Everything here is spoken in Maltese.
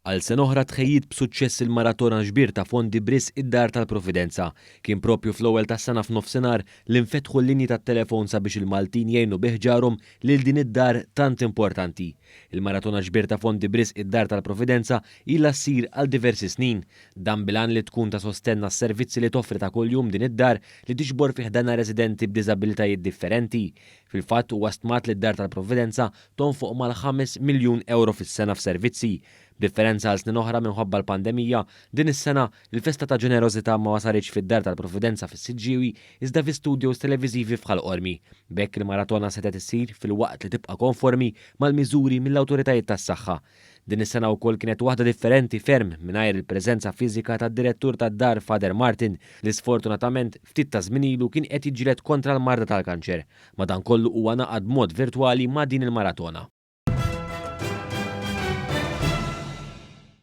Għal sen oħra tħejjid b'suċċess il-maratona ġbir ta' Fondi Bris id-Dar tal-Providenza. Kien propju fl-ewwel tas-sena f'nofsinhar li nfetħu l-linji tat-telefon sabiex il-Maltin jgħinu bih ġarhom lil din id-dar tant importanti. Il-maratona ġbir ta' Fondi Bris id-Dar tal-Providenza ilha ssir għal diversi snin. Dan bilan li tkun ta' sostenna s-servizzi li toffri ta' kuljum din id-dar li tiġbor fih ħdana residenti b'diżabilitajiet differenti. Fil-fatt huwa stmat li d-Dar tal-Providenza tonfoq mal-5 miljun euro fis-sena f'servizzi. Differenza għal snin oħra minħabba l-pandemija, din is-sena il-festa ta' ġenerożità ma wasaritx fid-Dar tal-Providenza fis-Siġġiewi iżda fi studios televiżivi f'Ħalqormi. Bekk il-maratona setet issir fil-waqt li tibqa' konformi mal-miżuri mill-awtoritajiet tas-saħħa. Din is-sena wkoll kienet waħda differenti ferm mingħajr il-preżenza fiżika tad-direttur tad-dar Father Martin li sfortunatament ftit ta' żmien ilu kien qed jiġġieled kontra l-marda tal-kanċer. Madankollu huwa ngħaqad b'mod virtwali ma' din il-maratona.